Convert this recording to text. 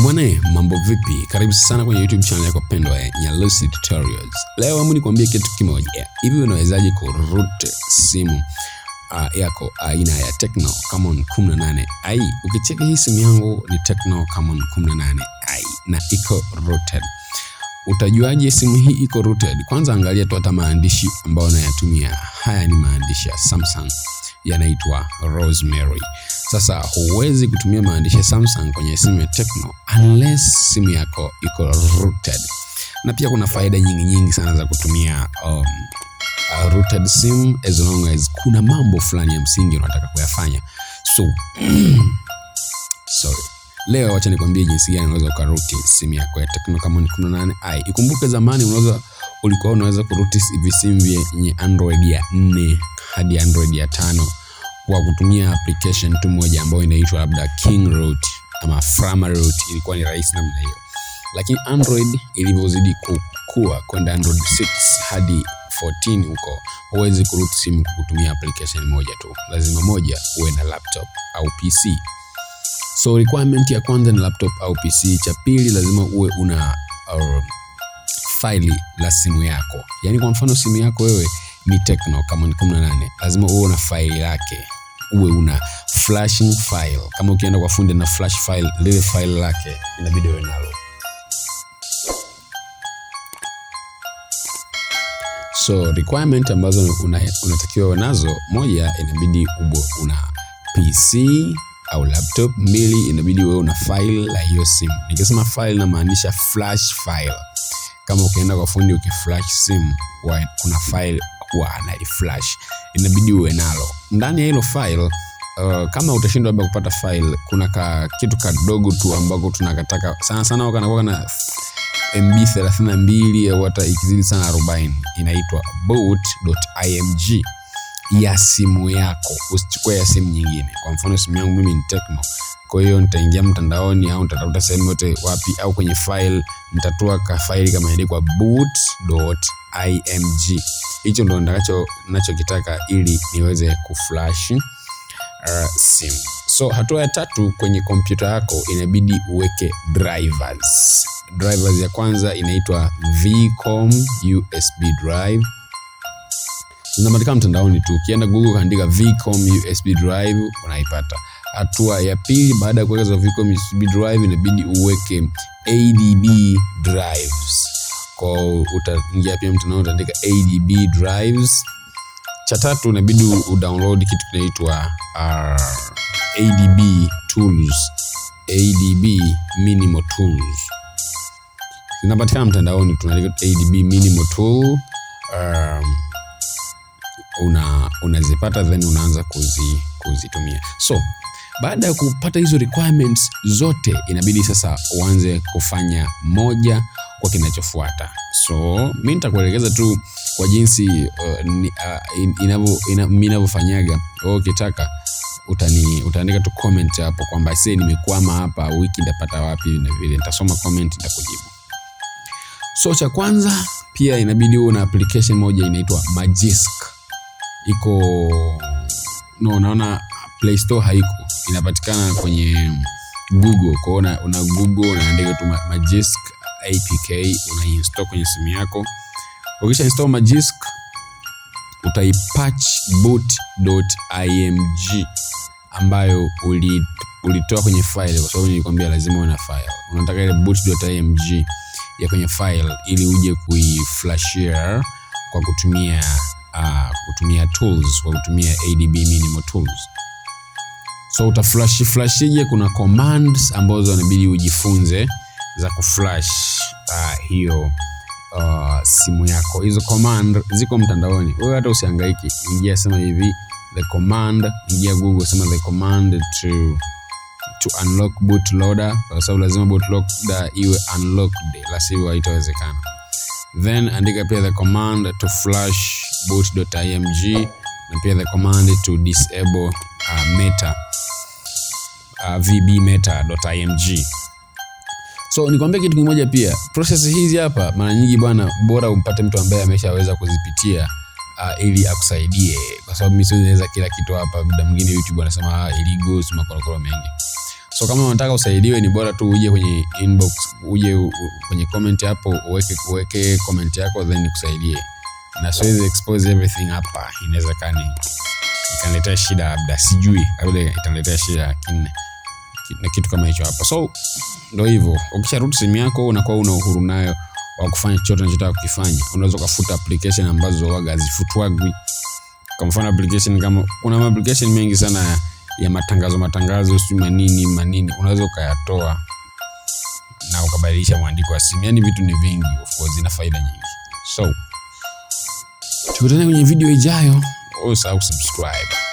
Bwana, mambo vipi? Karibu sana kwenye YouTube channel yako pendwa ya Nyalusi Tutorials. Leo hebu nikwambie kitu kimoja. Hivi unawezaje kuroot simu yako aina ya Tecno Camon 18i? Ukicheki hii simu yangu ni Tecno Camon 18i na iko rooted. Utajuaje simu hii iko rooted? Kwanza angalia tu hata maandishi ambayo nayatumia. Haya ni maandishi ya Samsung, yanaitwa Rosemary. Sasa huwezi kutumia maandishi ya Samsung kwenye simu ya Tecno unless simu yako iko rooted. Na pia kuna faida nyingi sana za kutumia rooted sim as long as kuna mambo fulani ya msingi unataka kuyafanya. Sorry. Leo acha nikwambie jinsi gani unaweza kuroot simu yako ya Tecno Camon 18i. Ikumbuke zamani ulikuwa unaweza kuroot hivi simu vyenye Android ya 4 hadi Android ya 5 kwa kutumia application tu moja ambayo inaitwa labda King Root ama Frama Root. Ilikuwa ni rahisi namna hiyo. Lakini Android ilivyozidi kukua kwenda Android 6 hadi 14 huko, huwezi kuroot simu kutumia application moja tu. Lazima moja uwe na laptop au PC. So requirement ya kwanza ni laptop au PC. Cha pili lazima uwe una file la simu yako. Yaani kwa mfano simu yako wewe ni Tecno Camon 18, lazima uwe una file yake. Uwe una flashing file. Kama ukienda kwa fundi na flash file, lile file lake inabidi uwe nalo. So requirement ambazo unatakiwa uwe nazo, moja inabidi uwe una PC au laptop. Mbili inabidi wewe una file la hiyo simu. Nikisema file na maanisha flash file. Kama ukienda kwa fundi ukiflash simu, kuna file huwa anaiflash, inabidi uwe nalo. Ndani ya hilo file, kama utashindwa labda kupata file, kuna kitu kadogo tu ambako tunakataka sana kanakuwa na MB 32 au hata ikizidi sana 40, inaitwa boot.img ya simu yako. Usichukue ya simu nyingine. Kwa mfano simu yangu mimi ni Tecno, kwa hiyo nitaingia mtandaoni au nitatafuta sehemu yote wapi au kwenye file nitatoa ka file kama inaandikwa boot.img. Hicho ndo ninachokitaka ili niweze kuflash simu. So hatua ya tatu, kwenye kompyuta yako inabidi uweke drivers. Drivers ya kwanza inaitwa VCOM USB drive. Zinapatikana mtandaoni tu. Ukienda Google kaandika VCOM USB drive unaipata. Hatua ya pili, baada ya kuweka VCOM USB drive inabidi uweke ADB drives. Kwa utaingia pia mtandaoni utaandika ADB drives. Cha tatu inabidi udownload kitu kinaitwa ADB tools. ADB minimal tools. Zinapatikana mtandaoni, tunaandika ADB minimal tool. Unazipata then unaanza kuzitumia. So baada ya kupata hizo requirements zote, inabidi sasa uanze kufanya moja kwa kinachofuata. So mimi nitakuelekeza tu kwa jinsi ninavyofanyaga. Ukitaka utaandika tu comment hapo kwamba nimekwama hapa, wiki ndapata wapi, na vile nitasoma comment nitakujibu. So cha kwanza pia inabidi uwe na application moja inaitwa Magisk. Unaona Play Store haiko, inapatikana kwenye Google. Kwa hiyo una Google unaandika tu Magisk APK, unainstall kwenye simu yako. Ukisha install Magisk, utaipatch boot.img ambayo ulitoa kwenye file, kwa sababu nilikwambia lazima uwe na file. Unataka ile boot.img ya kwenye file ili uje kuiflashia kwa kutumia tools, kwa kutumia ADB minimal tools. So utaflashije, kuna commands ambazo inabidi ujifunze za kuflash hiyo simu yako. Hizo command ziko mtandaoni, wewe hata usihangaiki. Ingia sema hivi the command, ingia Google sema the command to unlock bootloader, kwa sababu lazima bootloader iwe unlocked, la sivyo haitawezekana. Then andika pia the command to flash boot.img na pia the command to disable vbmeta.img. So nikwambia kitu kimoja pia, process hizi hapa mara nyingi bwana, bora umpate mtu ambaye ameshaweza kuzipitia ili akusaidie, kwa sababu mimi siwezi kila kitu hapa. Muda mwingine YouTube anasema illegal, makorokoro mengi. So kama unataka usaidiwe, ni bora tu uje kwenye inbox, uje kwenye comment hapo, uweke comment yako, then nikusaidie. Na siwezi expose everything hapa, inawezekana ikaniletea shida, labda sijui, labda itaniletea shida na kitu kama hicho hapa. So ndio hivyo, ukisharoot simu yako unakuwa una uhuru nayo wa kufanya chochote unachotaka kukifanya. Unaweza kufuta application ambazo waga hazifutwagi. Kwa mfano application, kama kuna application mengi sana ya matangazo si manini, unaweza ukayatoa na ukabadilisha mwandiko wa simu. Yani vitu ni vingi, of course ina faida nyingi. So tukutane kwenye video ijayo. Usisahau subscribe.